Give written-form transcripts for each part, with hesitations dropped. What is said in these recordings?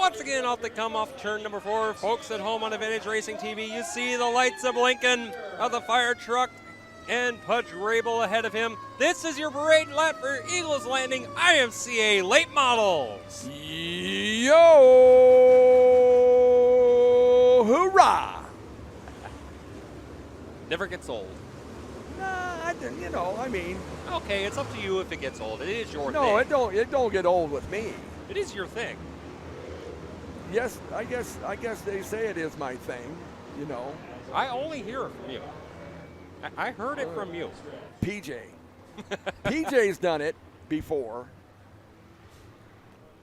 once again off the come off turn number 4. Folks at home on Advantage Racing TV, you see the lights of Lincoln of the fire truck and Pudge Rabel ahead of him. This is your parade lap for Eagles Landing IMCA Late Models. Yo, hoorah! Never gets old. Nah, I mean. Okay, it's up to you if it gets old. It is your thing. No, it don't get old with me. It is your thing. Yes, I guess they say it is my thing, you know. I only hear it from you. I heard it from you. PJ. PJ's done it before.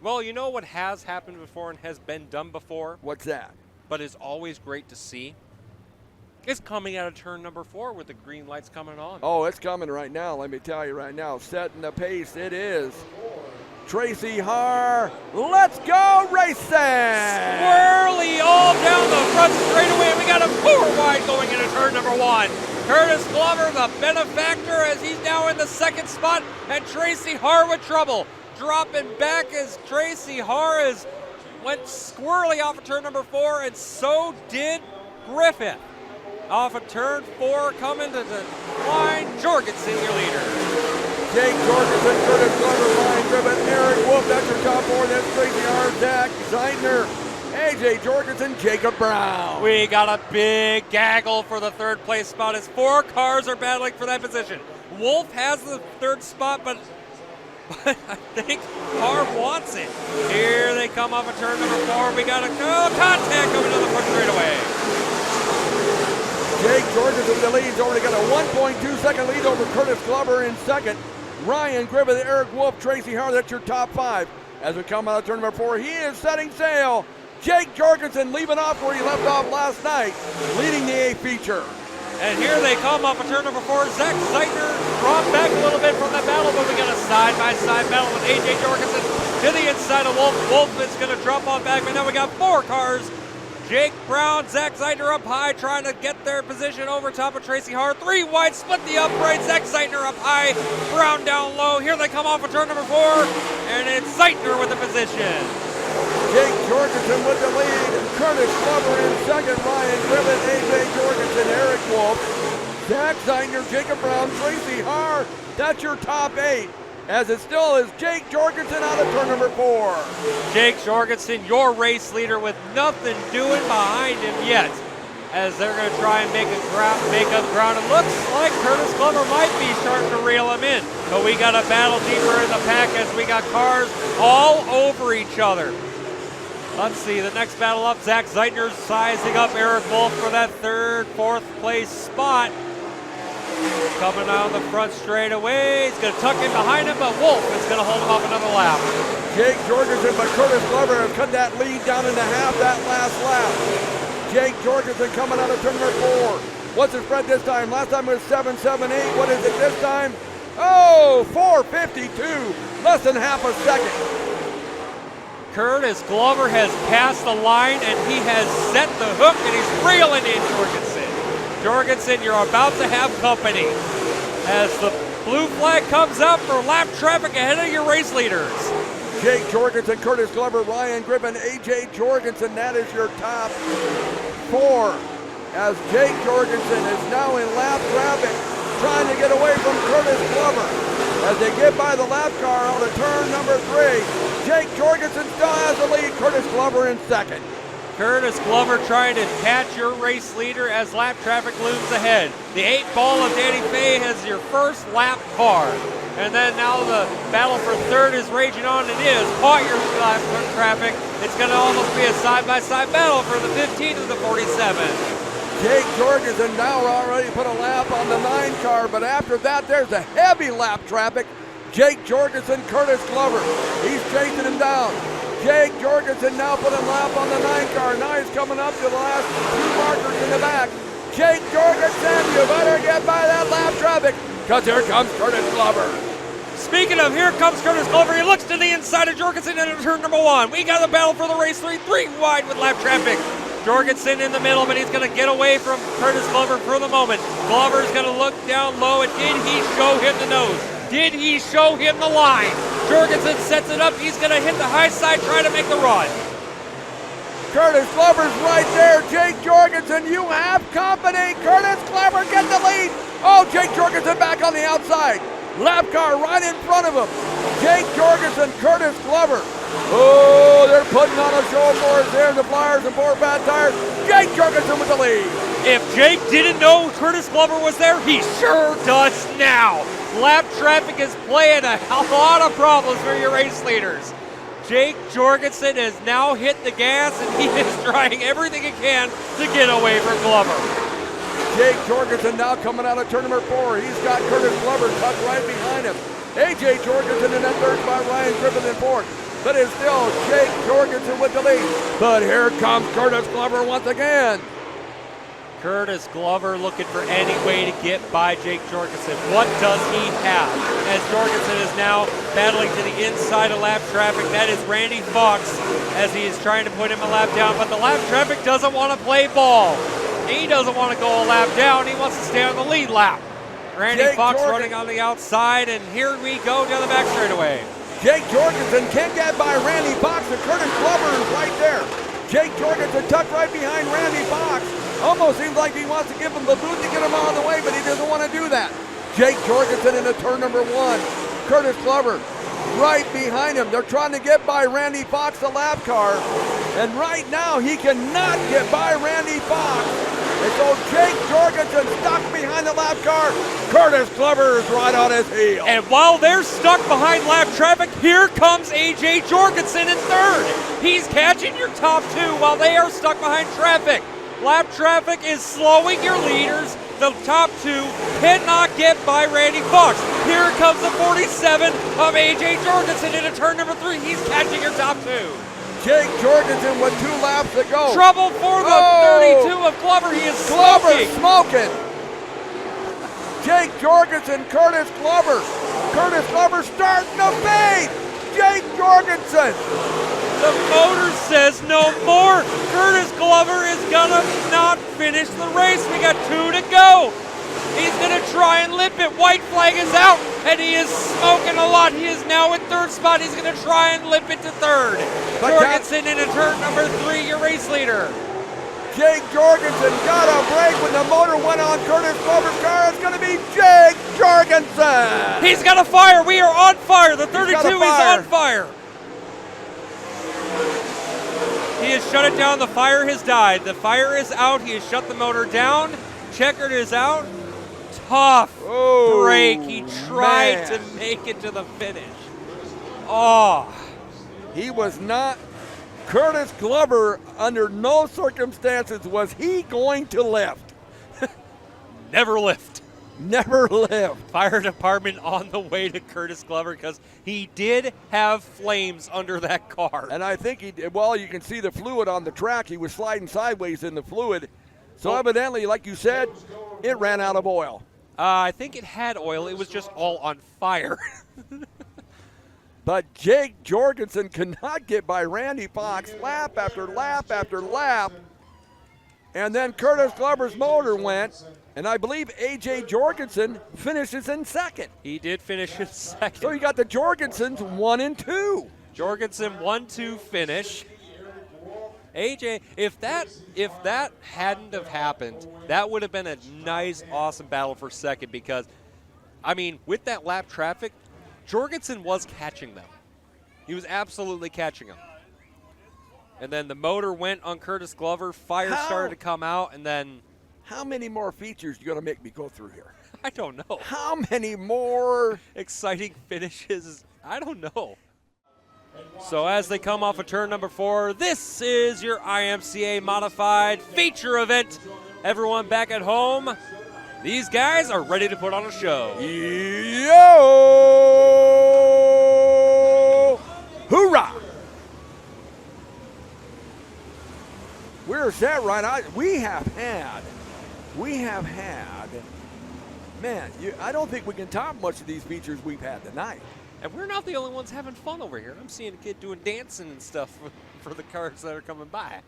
Well, you know what has happened before and has been done before, What's that? but is always great to see? It's coming out of turn number 4 with the green lights coming on. Oh, it's coming right now. Let me tell you right now. Setting the pace. It is Tracy Haar. Let's go racing! Swirly all down the front straightaway. We got a 4 wide going into turn number 1. Curtis Glover, the benefactor, as he's now in the second spot, and Tracy Haar with trouble. Dropping back as Tracy Haar went squirrely off of turn number 4, and so did Griffith. Off of turn 4, coming to the line, Jorgensen, your leader. Jake Jorgensen, Curtis Glover, Ryan Griffith, Eric Wolf, that's your top 4. That's Tracy Haar, Zach Zeidner, AJ Jorgensen, Jacob Brown. We got a big gaggle for the third place spot as 4 cars are battling for that position. Wolf has the third spot, but I think Haar wants it. Here they come off of turn number 4. We got a contact coming to the front straightaway. Jake Jorgensen the lead. He's already got a 1.2 second lead over Curtis Glover in second. Ryan Griffith, Eric Wolf, Tracy Haar, that's your top 5. As we come out of turn number 4, he is setting sail. Jake Jorgensen leaving off where he left off last night, leading the A feature. And here they come off of turn number 4. Zach Zeidner brought back a little bit from that battle, but we got a side-by-side battle with AJ Jorgensen to the inside of Wolf. Wolf is going to drop on back, but now we got 4 cars. Jake Brown, Zach Zeidner up high, trying to get their position over top of Tracy Haar. 3 wide, split the upright. Zach Zeidner up high, Brown down low. Here they come off of turn number 4, and it's Zeidner with the position. Jake Jorgensen with the lead. Curtis Glover in second. Ryan Griffith, AJ Jorgensen, Eric Wolf, Zach Zeidner, Jacob Brown, Tracy Haar. That's your top 8. As it still is Jake Jorgensen out of turn number 4. Jake Jorgensen, your race leader, with nothing doing behind him yet, as they're going to try and make up ground. It looks like Curtis Glover might be starting to reel him in, but we got a battle deeper in the pack as we got cars all over each other. Let's see, the next battle up, Zach Zeidner sizing up Eric Wolf for that 3rd, 4th place spot. Coming out the front straightaway. He's going to tuck in behind him, but Wolf is going to hold him off another lap. Jake Jorgensen, but Curtis Glover have cut that lead down into half that last lap. Jake Jorgensen coming out of turn number 4. What's the spread this time? Last time it was 7.78. What is it this time? Oh, 4.52. Less than half a second. Curtis Glover has passed the line, and he has set the hook, and he's reeling in Jorgensen. Jorgensen, you're about to have company as the blue flag comes up for lap traffic ahead of your race leaders. Jake Jorgensen, Curtis Glover, Ryan Griffin, AJ Jorgensen, that is your top 4. As Jake Jorgensen is now in lap traffic, trying to get away from Curtis Glover. As they get by the lap car out of turn number 3, Jake Jorgensen still has the lead, Curtis Glover in second. Curtis Glover trying to catch your race leader as lap traffic looms ahead. The 8 ball of Danny Fay has your first lap car. And then now the battle for 3rd is raging on. It is caught your lap traffic. It's going to almost be a side-by-side battle for the 15 and the 47. Jake Jorgensen now already put a lap on the 9 car, but after that there's a heavy lap traffic. Jake Jorgensen, Curtis Glover, he's chasing him down. Jake Jorgensen now put a lap on the 9 car. Now he's coming up to the last 2 markers in the back. Jake Jorgensen, you better get by that lap traffic, because here comes Curtis Glover. Speaking of, here comes Curtis Glover. He looks to the inside of Jorgensen into turn number 1. We got the battle for the race 3 wide with lap traffic. Jorgensen in the middle, but he's going to get away from Curtis Glover for the moment. Glover's going to look down low, and did he show him the nose? Did he show him the line? Jorgensen sets it up. He's going to hit the high side, try to make the run. Curtis Glover's right there. Jake Jorgensen, you have company. Curtis Glover gets the lead. Oh, Jake Jorgensen back on the outside. Lap car right in front of him. Jake Jorgensen, Curtis Glover. Oh, they're putting on a show for us here in the Flyers and 4 Bad Tires. Jake Jorgensen with the lead. If Jake didn't know Curtis Glover was there, he sure does now. Lap traffic is playing a lot of problems for your race leaders. Jake Jorgensen has now hit the gas, and he is trying everything he can to get away from Glover. Jake Jorgensen now coming out of turn number 4. He's got Curtis Glover tucked right behind him. A.J. Jorgensen in that third spot, Ryan Griffin in fourth. But it's still Jake Jorgensen with the lead. But here comes Curtis Glover once again. Curtis Glover looking for any way to get by Jake Jorgensen. What does he have? As Jorgensen is now battling to the inside of lap traffic. That is Randy Fox as he is trying to put him a lap down. But the lap traffic doesn't want to play ball. He doesn't want to go a lap down. He wants to stay on the lead lap. Randy Fox running on the outside, and here we go down the back straightaway. Jake Jorgensen can't get by Randy Fox, and Curtis Glover is right there. Jake Jorgensen tucked right behind Randy Fox. Almost seems like he wants to give him the boot to get him out of the way, but he doesn't want to do that. Jake Jorgensen into turn number 1. Curtis Glover right behind him. They're trying to get by Randy Fox, the lap car. And right now, he cannot get by Randy Fox. And so Jake Jorgensen stuck behind the lap car. Curtis Glover is right on his heel. And while they're stuck behind lap traffic, here comes A.J. Jorgensen in third. He's catching your top 2 while they are stuck behind traffic. Lap traffic is slowing your leaders. The top 2 cannot get by Randy Fox. Here comes the 47 of A.J. Jorgensen into turn number 3. He's catching your top 2. Jake Jorgensen with 2 laps to go. Trouble for the 32 of Glover. He is smoking. Jake Jorgensen, Curtis Glover. Curtis Glover starting to fade. Jake Jorgensen. The motor says no more. Curtis Glover is gonna not finish the race. We got 2 to go. He's gonna try and lip it. White flag is out, and he is smoking a lot. He is now in third spot. He's gonna try and lip it to third. Jorgensen into turn number 3, your race leader. Jake Jorgensen got a break when the motor went on Curtis Glover's car. It's gonna be Jake Jorgensen. He's got a fire. We are on fire. The 32 is on fire. He has shut it down. The fire has died. The fire is out. He has shut the motor down. Checkered is out. Tough break. He tried to make it to the finish. Oh. He was not. Curtis Glover, under no circumstances was he going to lift. Never lift. Never lift. Fire department on the way to Curtis Glover because he did have flames under that car. And I think he did. Well, you can see the fluid on the track. He was sliding sideways in the fluid. So evidently, like you said, it ran out of oil. I think it had oil. It was just all on fire. But Jake Jorgensen could not get by Randy Fox lap after lap after lap. And then Curtis Glover's motor went, and I believe A.J. Jorgensen finishes in second. He did finish in second. So you got the Jorgensens 1 and 2. Jorgensen 1-2 finish. AJ, if that hadn't have happened, that would have been a nice, awesome battle for second because, I mean, with that lap traffic, Jorgensen was catching them. He was absolutely catching them. And then the motor went on Curtis Glover, fire started to come out, and then... How many more features are you going to make me go through here? I don't know. How many more exciting finishes? I don't know. So as they come off of turn number 4, this is your IMCA Modified feature event. Everyone back at home, these guys are ready to put on a show. Yo! Hoorah! We're set right. We have had, man, I don't think we can top much of these features we've had tonight. And we're not the only ones having fun over here. I'm seeing a kid doing dancing and stuff for the cars that are coming by.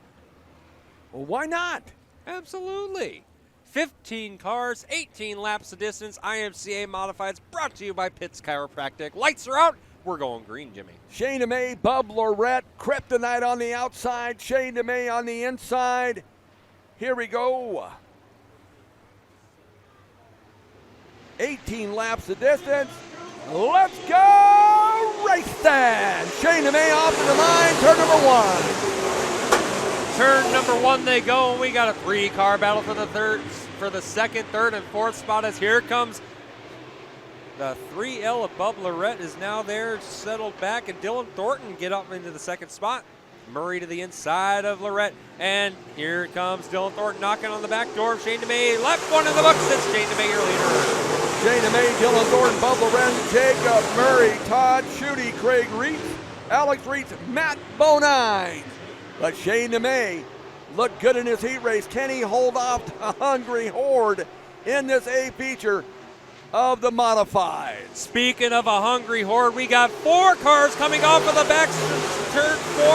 Well, why not? Absolutely. 15 cars, 18 laps of distance. IMCA Modifieds brought to you by Pitts Chiropractic. Lights are out. We're going green, Jimmy. Shane DeMay, Bub Lorette, Kryptonite on the outside, Shane DeMay on the inside. Here we go. 18 laps the distance. Let's go race then. Shane DeMay off to the line, turn number 1. Turn number 1 they go, and we got a 3-car battle for the second, third, and fourth spot as here comes the 3L of Bub Lorette is now there, settled back, and Dylan Thornton get up into the second spot. Murray to the inside of Lorette, and here comes Dylan Thornton knocking on the back door of Shane DeMay. Left one in the books, it's Shane DeMay, your leader. Shane DeMay, Dylan Thornton, Bub Lorette, Jacob Murray, Todd Schutte, Craig Reitz, Alex Reitz, Matt Bonine. But Shane DeMay looked good in his heat race. Can he hold off the Hungry Horde in this A feature of the modified? Speaking of a Hungry Horde, we got 4 cars coming off of the back turn 4,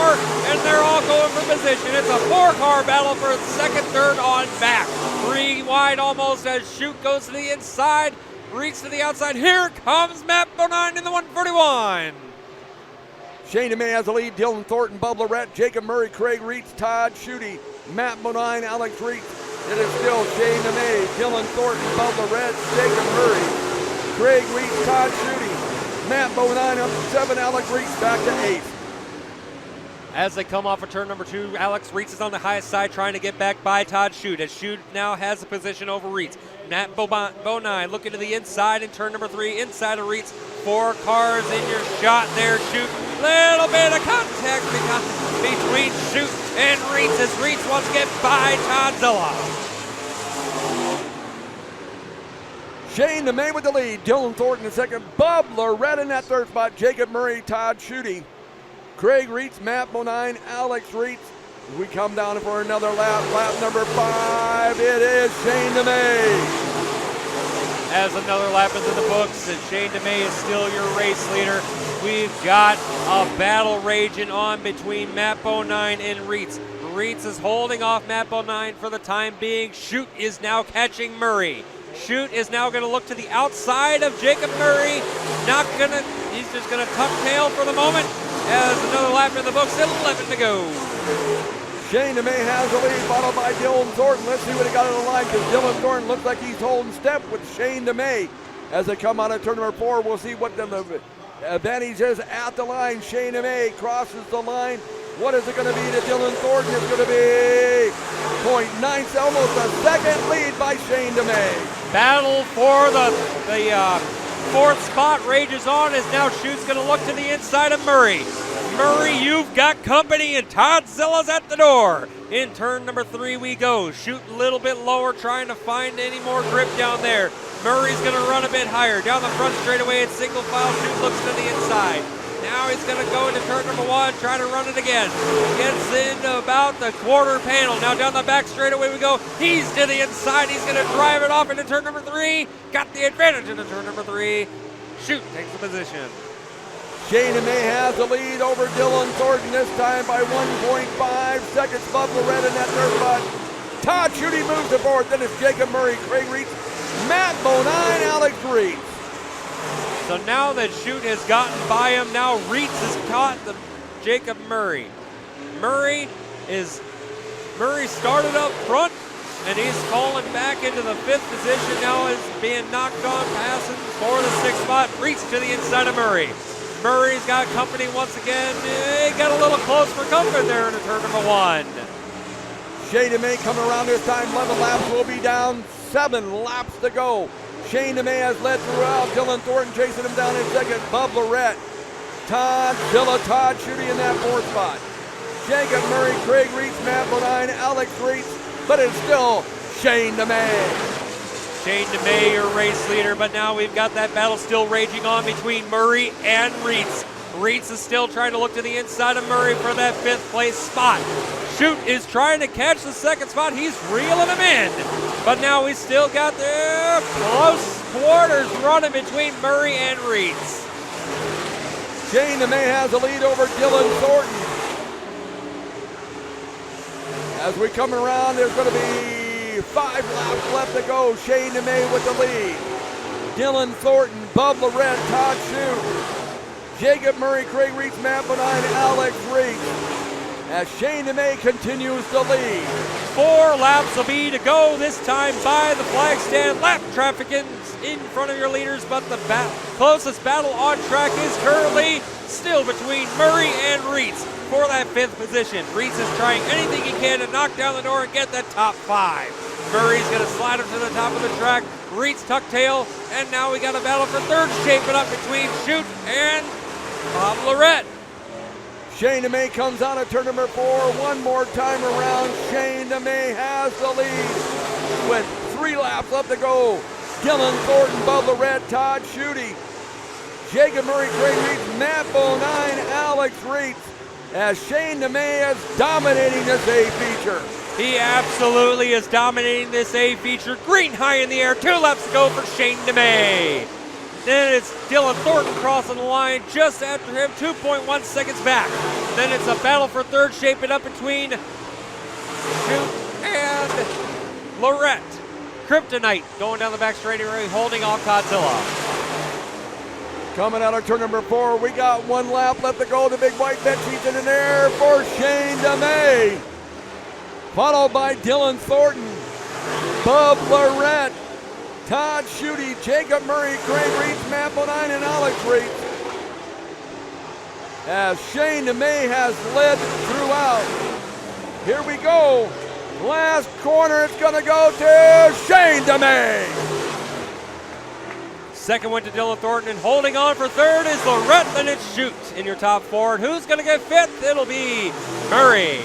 and they're all going for position. It's a 4-car battle for second, third on back. 3 wide almost as Schutte goes to the inside, Reitz to the outside. Here comes Matt Bonine in the 141. Shane DeMay has the lead. Dylan Thornton, Bub Lorette, Jacob Murray, Craig Reitz, Todd Schutte, Matt Bonine, Alex Reitz. It is still Shane DeMay, Dylan Thornton, Bub Lorette, Jacob Murray, Craig Reitz, Todd Schutte, Matt Bonine up to 7, Alex Reitz back to 8. As they come off of turn number 2, Alex Reitz is on the highest side trying to get back by Todd Schutte, as Schutte now has the position over Reitz. Matt Bonine looking to the inside in turn number 3, inside of Reitz. 4 cars in your shot there, Schutte. Little bit of contact between Schutte and Reitz as Reitz wants to get by Todzilla. Shane DeMay with the lead, Dylan Thornton in second, Bub Lorette in that third spot, Jacob Murray, Todd Schutte, Craig Reitz, Matt Bonine, Alex Reitz. We come down for another lap number 5. It is Shane DeMay. As another lap into the books, and Shane DeMay is still your race leader. We've got a battle raging on between Matt Bonine and Reitz. Reitz is holding off Matt Bonine for the time being. Schutte is now catching Murray. Schutte is now going to look to the outside of Jacob Murray. He's just going to tuck tail for the moment. As another lap in the books, 11 to go. Shane DeMay has the lead, followed by Dylan Thornton. Let's see what he got on the line, because Dylan Thornton looks like he's holding step with Shane DeMay. As they come out of turn number 4, we'll see what the advantage is at the line. Shane DeMay crosses the line. What is it going to be to Dylan Thornton? It's going to be 0.9, almost a second lead by Shane DeMay. Battle for the fourth spot rages on as now Schutte's going to look to the inside of Murray. Murray, you've got company, and Todzilla's at the door. In turn number 3 we go. Schutte a little bit lower, trying to find any more grip down there. Murray's going to run a bit higher. Down the front straightaway in single file, Schutte looks to the inside. Now he's going to go into turn number 1, try to run it again. Gets into about the quarter panel. Now down the back straightaway we go. He's to the inside. He's going to drive it off into turn number 3. Got the advantage into turn number 3. Schutte takes the position. Shane DeMay has the lead over Dylan Thornton, this time by 1.5 seconds. Bub Lorette in that third spot. Todd Schutte moves to fourth. Then it's Jacob Murray, Craig Reitz, Matt Bonine, Alex Reitz. So now that Schutte has gotten by him, now Reitz has caught Jacob Murray. Murray started up front, and he's fallen back into the 5th position. Now is being knocked on, passing for the 6th spot. Reitz to the inside of Murray. Murray's got company once again. He got a little close for comfort there in turn number 1. Shane DeMay coming around this time. 11 laps will be down. 7 laps to go. Shane DeMay has led throughout. Dylan Thornton chasing him down in second. Bub Lorette, Todd Schutte in that 4th spot. Jacob Murray, Craig Reitz, Matt Bonine, Alex Reitz, but it's still Shane DeMay. Shane DeMay, your race leader, but now we've got that battle still raging on between Murray and Reitz. Reitz is still trying to look to the inside of Murray for that 5th place spot. Schutte is trying to catch the 2nd spot. He's reeling him in, but now we still got the close quarters running between Murray and Reitz. Shane DeMay has the lead over Dylan Thornton. As we come around, there's going to be 5 laps left to go. Shane DeMay with the lead. Dylan Thornton, Bub Lorette, Todd Schutte. Jacob Murray, Craig Reitz, Matt Bonine, Alex Reitz. As Shane DeMay continues to lead. 4 laps will be to go this time by the flag stand. Lap traffic in front of your leaders, but the closest battle on track is currently still between Murray and Reitz for that 5th position. Reitz is trying anything he can to knock down the door and get the top 5. Murray's going to slide him to the top of the track. Reitz tuck tail, and now we got a battle for 3rd shaping up between Chute and Bob Lorette. Shane DeMay comes out of turn number 4. One more time around. Shane DeMay has the lead with 3 laps left to go. Dylan Thornton, Bob Lorette, Todd Schutte, Jacob Murray, Craig Reitz, Matt Bonine, Alex Reitz, as Shane DeMay is dominating this A feature. He absolutely is dominating this A feature. Green high in the air. 2 laps to go for Shane DeMay. Then it's Dylan Thornton crossing the line just after him, 2.1 seconds back. Then it's a battle for 3rd shaping up between Chute and Lorette. Kryptonite going down the back straightaway, holding off Godzilla. Coming out of turn number 4, we got 1 lap left to go. The big white bed sheets in the air for Shane DeMay. Followed by Dylan Thornton, Bob Lorette, Todd Schutte, Jacob Murray, Craig Reitz, Matt Bonine, and Alex Reitz. As Shane DeMay has led throughout. Here we go. Last corner, it's going to go to Shane DeMay. 2nd went to Dylan Thornton, and holding on for 3rd is Lorette, then it's Chute in your top 4. And who's going to get 5th? It'll be Murray.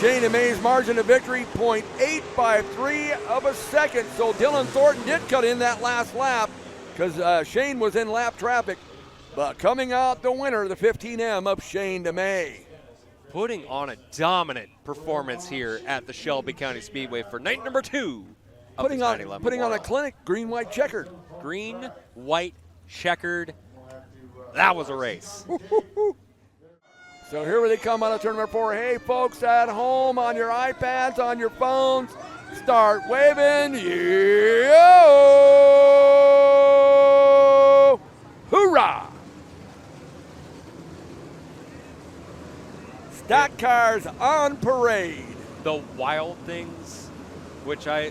Shane DeMay's margin of victory, 0.853 of a second. So Dylan Thornton did cut in that last lap because Shane was in lap traffic. But coming out the winner, the 15M of Shane DeMay. Putting on a dominant performance here at the Shelby County Speedway for night number 2. Putting on a clinic, green, white, checkered. Green, white, checkered. That was a race. So here they come out of turn number 4. Hey, folks at home, on your iPads, on your phones, start waving. Yo! Hoorah! Stock cars on parade. The Wild Things, which I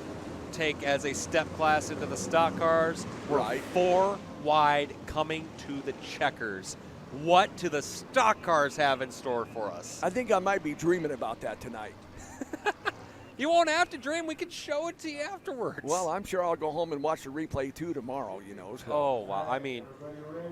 take as a step class into the stock cars, were Right. 4 wide coming to the checkers. What do the stock cars have in store for us? I think I might be dreaming about that tonight. You won't have to dream. We can show it to you afterwards. Well, I'm sure I'll go home and watch the replay too tomorrow, you know. So. Oh, wow. I mean,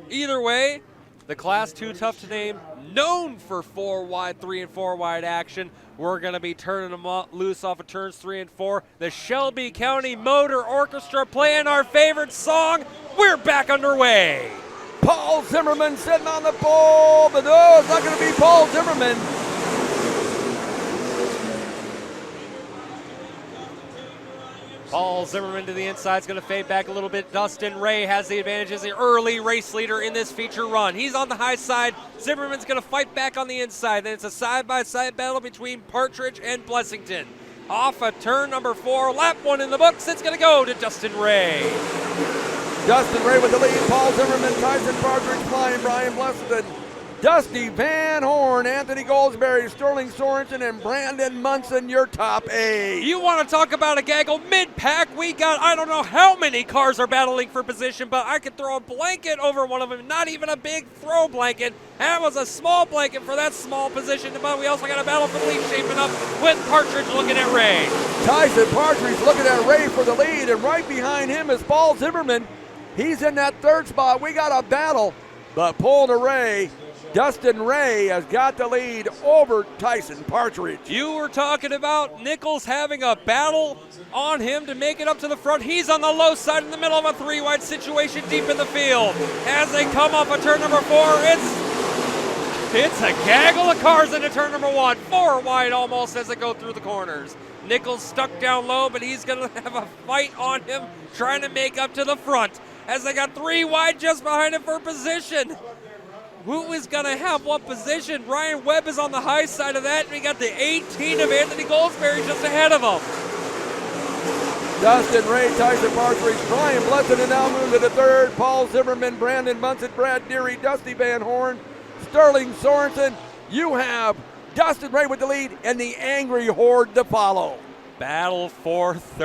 either way, the Class 2 Tough to Name, known for 4 wide, 3 and 4 wide action. We're going to be turning them loose off of turns 3 and 4. The Shelby County Motor Orchestra playing our favorite song. We're back underway. Paul Zimmerman sitting on the pole, but no, it's not going to be Paul Zimmerman. Paul Zimmerman to the inside is going to fade back a little bit. Dustin Ray has the advantage as the early race leader in this feature run. He's on the high side. Zimmerman's going to fight back on the inside. Then it's a side-by-side battle between Partridge and Blessington. Off of turn number 4, lap 1 in the books. It's going to go to Dustin Ray. Dustin Ray with the lead. Paul Zimmerman, Tyson Partridge, flying Brian Blessington, Dusty Van Horn, Anthony Goldsberry, Sterling Sorensen, and Brandon Munson, your top 8. You want to talk about a gaggle mid-pack? We got, I don't know how many cars are battling for position, but I could throw a blanket over one of them. Not even a big throw blanket. That was a small blanket for that small position, but we also got a battle for the lead shaping up with Partridge looking at Ray. Tyson Partridge looking at Ray for the lead, and right behind him is Paul Zimmerman. He's in that 3rd spot. We got a battle, but pull to Ray. Dustin Ray has got the lead over Tyson Partridge. You were talking about Nichols having a battle on him to make it up to the front. He's on the low side in the middle of a 3-wide situation deep in the field. As they come off of turn number 4, it's a gaggle of cars into turn number 1. 4 wide almost as they go through the corners. Nichols stuck down low, but he's going to have a fight on him trying to make up to the front as they got 3 wide just behind him for position. Who is going to have what position? Ryan Webb is on the high side of that, and we got the 18 of Anthony Goldsberry just ahead of him. Dustin Ray, Tyson Partridge, Brian Blessington now moving to the third. Paul Zimmerman, Brandon Munson, Brad Deary, Dusty Van Horn, Sterling Sorensen. You have Dustin Ray with the lead and the Angry Horde to follow. Battle for fourth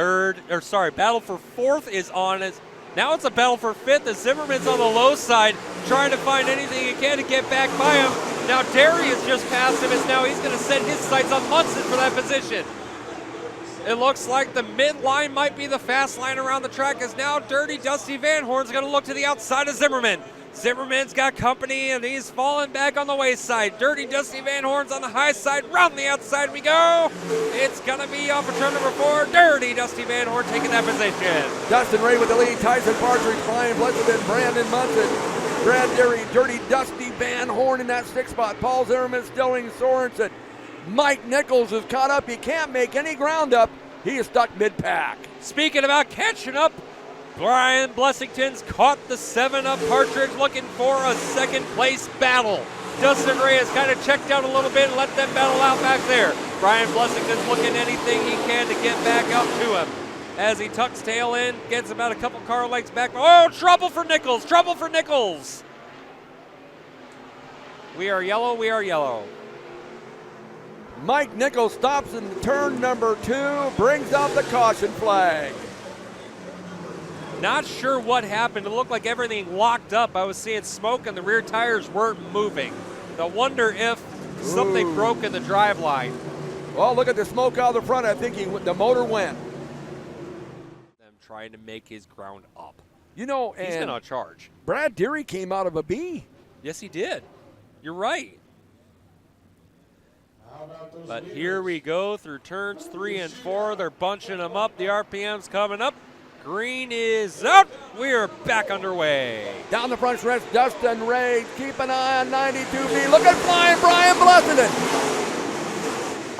is on it. Now it's a battle for fifth as Zimmerman's on the low side trying to find anything he can to get back by him. Now Derry has just passed him as now he's going to set his sights on Munson for that position. It looks like the mid-line might be the fast line around the track as now Dirty Dusty Van Horn's going to look to the outside of Zimmerman. Zimmerman's got company and he's falling back on the wayside. Dirty Dusty Van Horn's on the high side. Round the outside we go. It's going to be off of turn number 4. Dirty Dusty Van Horn taking that position. Dustin Ray with the lead. Tyson Partridge, Brian Blessington, Brandon Munson, Brad Deary, Dirty Dusty Van Horn in that 6th spot. Paul Zimmerman, Sterling Sorensen. Mike Nichols is caught up. He can't make any ground up. He is stuck mid-pack. Speaking about catching up, Brian Blessington's caught the 7-up Partridge looking for a second place battle. Dustin Ray has kind of checked out a little bit and let them battle out back there. Brian Blessington's looking anything he can to get back up to him. As he tucks tail in, gets about a couple car lengths back. Oh, trouble for Nichols, trouble for Nichols. We are yellow, we are yellow. Mike Nichols stops in turn number 2, brings out the caution flag. Not sure what happened. It looked like everything locked up. I was seeing smoke and the rear tires weren't moving. I wonder if something broke in the drive line. Well, look at the smoke out the front. I think the motor went. Them trying to make his ground up. You know, he's been on charge. Brad Deary came out of a B. Yes, he did. You're right. But here we go through turns 3 and 4. They're bunching them up. The RPM's coming up. Green is out. We are back underway. Down the front stretch, Dustin Ray. Keep an eye on 92B. Look at flying Brian Blessington.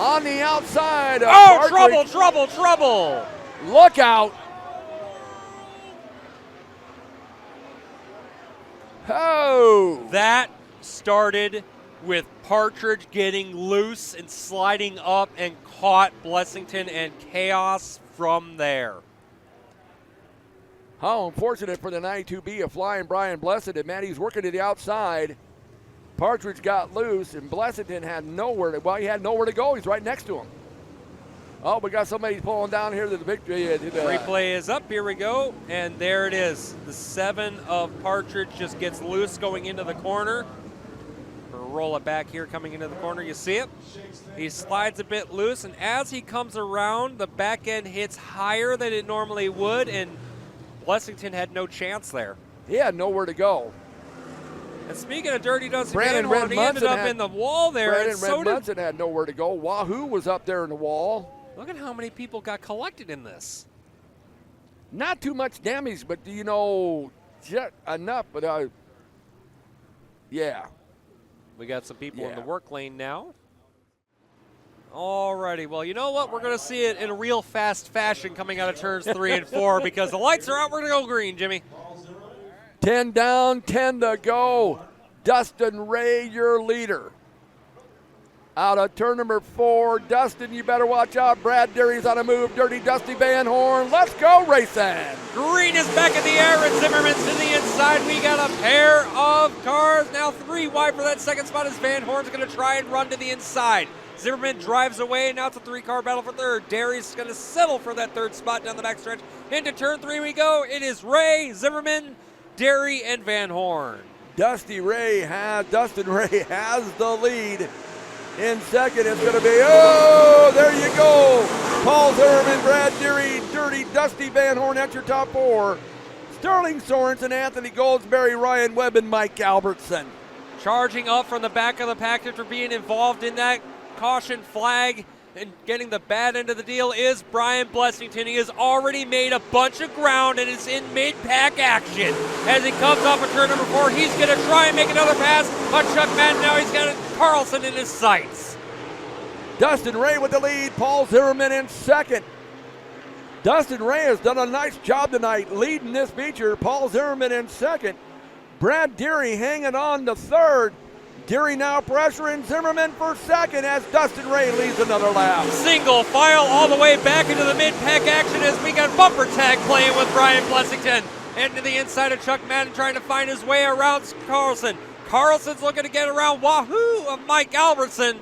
On the outside. Oh, trouble, trouble, trouble. Look out. Oh. That started with Partridge getting loose and sliding up and caught Blessington and chaos from there. How unfortunate for the 92B of flying Brian Blessington. Man, he's working to the outside. Partridge got loose, and Blessington had nowhere to, he had nowhere to go. He's right next to him. Oh, we got somebody pulling down here to the victory. Replay is up. Here we go. And there it is. The 7 of Partridge just gets loose going into the corner. We'll roll it back here coming into the corner. You see it? He slides a bit loose, and as he comes around, the back end hits higher than it normally would, and Blessington had no chance there. He had nowhere to go. And speaking of Dirty Dusty Van Horn, he ended up in the wall there. Brandon Munson had nowhere to go. Wahoo was up there in the wall. Look at how many people got collected in this. Not too much damage, but you know, just enough. But yeah. We got some people in the work lane now. Alrighty, well, you know what? We're going to see it in a real fast fashion coming out of turns 3 and 4 because the lights are out. We're going to go green, Jimmy. 10 down, 10 to go. Dustin Ray, your leader. Out of turn number 4, Dustin, you better watch out. Brad Deary's on a move. Dirty Dusty Van Horn. Let's go racing. Green is back in the air, and Zimmerman's to the inside. We got a pair of cars. Now 3 wide for that second spot as Van Horn's going to try and run to the inside. Zimmerman drives away. Now it's a 3-car battle for third. Deary's going to settle for that 3rd spot down the backstretch. Into turn 3 we go. It is Ray, Zimmerman, Deary, and Van Horn. Dustin Ray has the lead. In second, it's going to be, oh, there you go. Paul Zimmerman, Brad Deary, Dirty Dusty Van Horn, that's your top 4. Sterling Sorensen, Anthony Goldsberry, Ryan Webb, and Mike Albertson. Charging up from the back of the pack after being involved in that caution flag and getting the bad end of the deal is Brian Blessington. He has already made a bunch of ground and is in mid-pack action. As he comes off of turn number 4, he's going to try and make another pass on Chuck Madden. Now he's got Carlson in his sights. Dustin Ray with the lead, Paul Zimmerman in second. Dustin Ray has done a nice job tonight leading this feature. Paul Zimmerman in second. Brad Deary hanging on to third. Deary now pressuring Zimmerman for second as Dustin Ray leads another lap. Single file all the way back into the mid-pack action as we got bumper tag playing with Brian Blessington. Into the inside of Chuck Madden trying to find his way around Carlson. Carlson's looking to get around wahoo of Mike Albertson.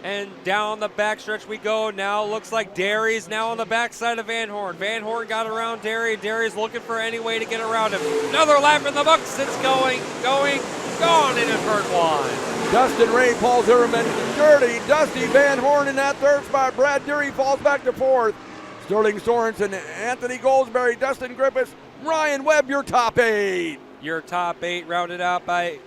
And down the backstretch we go. Now looks like Derry's now on the backside of Van Horn. Van Horn got around Derry. Derry's looking for any way to get around him. Another lap in the books. It's going, gone into turn one. Dustin Ray, Paul Zimmerman, dirty, Dusty Van Horn in that third spot. Brad Deary falls back to fourth. Sterling Sorensen, Anthony Goldsberry, Dustin Griffiths, Ryan Webb, your top 8. Your top 8 rounded out by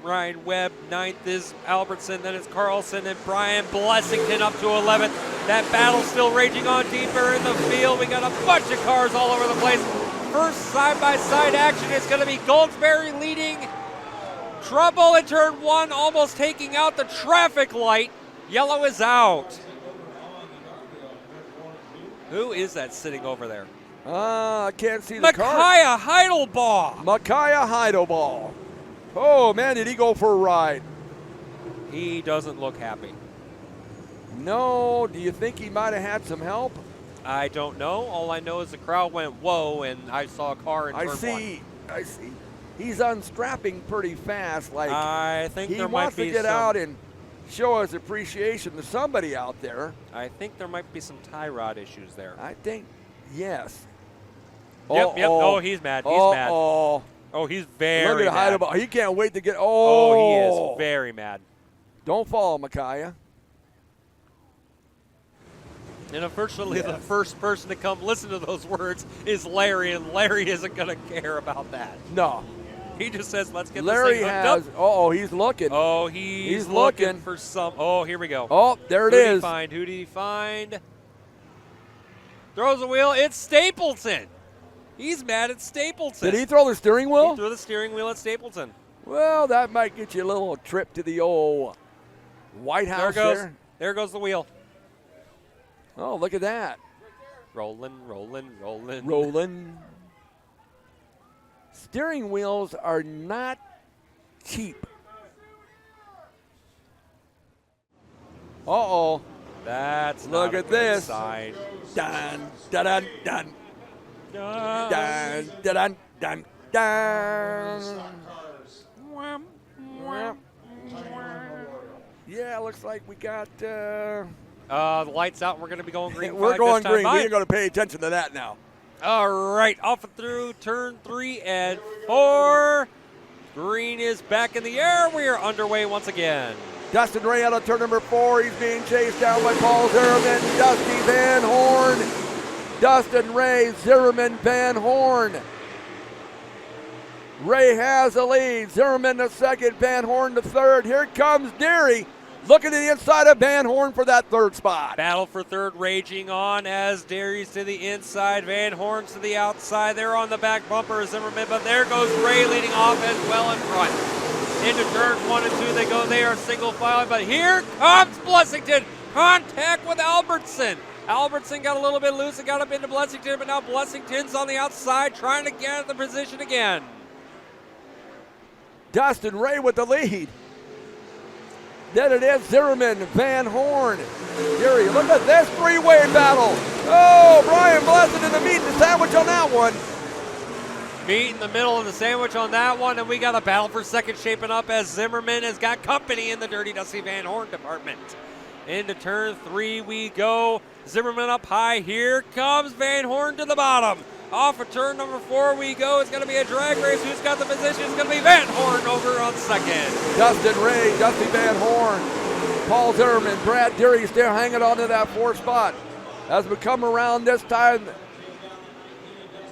Ryan Webb. 9th is Albertson, then it's Carlson and Brian Blessington up to 11th. That battle still raging on deeper in the field. We got a bunch of cars all over the place. First side-by-side action is going to be Goldsberry leading. Trouble in turn 1, almost taking out the traffic light. Yellow is out. Who is that sitting over there? I can't see the car. Micaiah Heidelbaugh. Micaiah Heidelbaugh. Oh, man, did he go for a ride? He doesn't look happy. No, do you think he might have had some help? I don't know. All I know is the crowd went, whoa, and I saw a car in turn 1. I see. He's unstrapping pretty fast. Like I think he there wants might to be get some, out and show his appreciation to somebody out there. I think there might be some tie rod issues there. I think, yes. Yep. Oh, he's mad. He's mad. Oh, he's very mad. He can't wait to get. Oh, he is very mad. Don't fall, Micaiah. And unfortunately, the first person to come listen to those words is Larry, and Larry isn't going to care about that. No. He just says, let's get Larry this thing hooked up. Oh, he's looking. Oh, he's looking for some. Oh, here we go. Oh, there it is. Who did he find? Throws a wheel. It's Stapleton. He's mad at Stapleton. Did he throw the steering wheel? He threw the steering wheel at Stapleton. Well, that might get you a little trip to the old White House there. There goes the wheel. Oh, look at that. Rolling. Steering wheels are not cheap. Uh-oh. That's Look not at a good this. sign. Dun, dun, dun, dun. Dun, dun, dun, dun. Yeah, looks like we got... the light's out. We're going to be going green. We're going green. We ain't going to pay attention to that now. All right, off and through turn 3 and 4. Green is back in the air. We are underway once again. Dustin Ray out of turn number 4. He's being chased down by Paul Zimmerman, Dusty Van Horn. Dustin Ray, Zimmerman, Van Horn. Ray has the lead. Zimmerman the second, Van Horn the third. Here comes Deary. Looking to the inside of Van Horn for that third spot. Battle for third raging on as Deary's to the inside, Van Horn's to the outside. They're on the back bumper of Zimmerman, but there goes Ray leading off as well in front. Into turn 1 and 2 they go. They are single file, but here comes Blessington. Contact with Albertson. Albertson got a little bit loose and got up into Blessington, but now Blessington's on the outside trying to get at the position again. Dustin Ray with the lead. Then it is Zimmerman, Van Horn, Deary. Look at this three-way battle. Oh, Brian Blessington, the meat and the sandwich on that one. Meat in the middle of the sandwich on that one, and we got a battle for second shaping up as Zimmerman has got company in the Dirty Dusty Van Horn department. Into turn 3 we go. Zimmerman up high. Here comes Van Horn to the bottom. Off of turn number 4 we go. It's going to be a drag race. Who's got the position? It's going to be Van Horn over on second. Dustin Ray, Dusty Van Horn, Paul Zimmerman, Brad Deary still hanging on to that 4th spot. As we come around this time,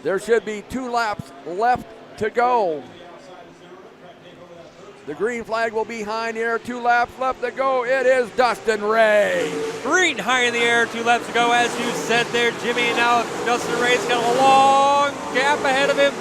there should be 2 laps left to go. The green flag will be high in the air. 2 laps left to go. It is Dustin Ray. Green high in the air. 2 laps to go, as you said there, Jimmy. And now Dustin Ray's got a long gap ahead of him.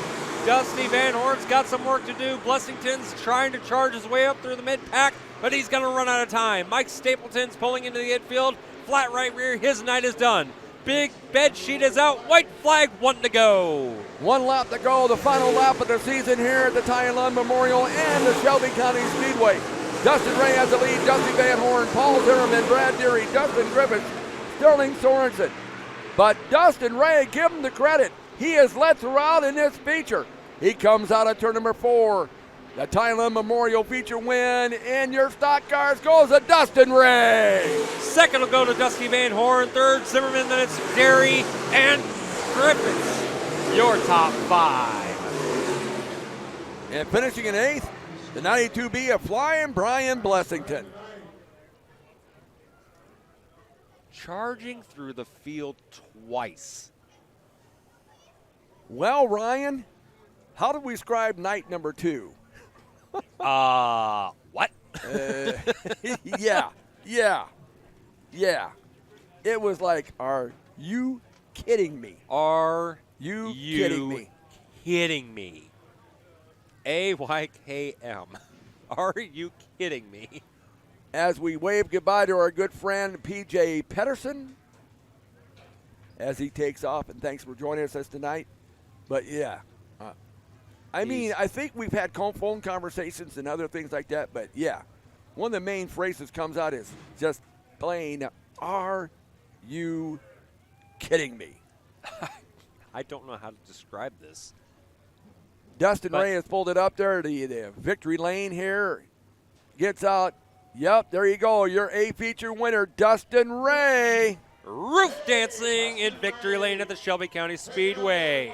Dusty Van Horn's got some work to do. Blessington's trying to charge his way up through the mid-pack, but he's going to run out of time. Mike Stapleton's pulling into the infield. Flat right rear. His night is done. Big bed sheet is out. White flag, 1 to go. 1 lap to go. The final lap of the season here at the Ty and Lund Memorial and the Shelby County Speedway. Dustin Ray has the lead. Dusty Van Horn, Paul Zimmerman, Brad Deary, Dustin Griffiths, Sterling Sorensen. But Dustin Ray, give him the credit. He has led throughout in this feature. He comes out of turn number 4. The Thailand Memorial Feature win in your stock cars goes to Dustin Ray. Second will go to Dusty Van Horn. Third, Zimmerman. Then it's Derry and Griffiths. Your top 5. And finishing in 8th, the 92B of Flying Brian Blessington. Charging through the field twice. Well, Ryan, how do we describe night number 2? What? Yeah. It was like, are you kidding me? Are you kidding me? Kidding me? AYKM. Are you kidding me? As we wave goodbye to our good friend PJ Pedersen as he takes off, and thanks for joining us tonight. But yeah, I mean, I think we've had phone conversations and other things like that, but yeah, one of the main phrases comes out is just plain, are you kidding me? I don't know how to describe this. Dustin Ray has pulled it up there, the victory lane here. Gets out. Yep, there you go. Your A feature winner, Dustin Ray. Roof dancing in victory lane at the Shelby County Speedway.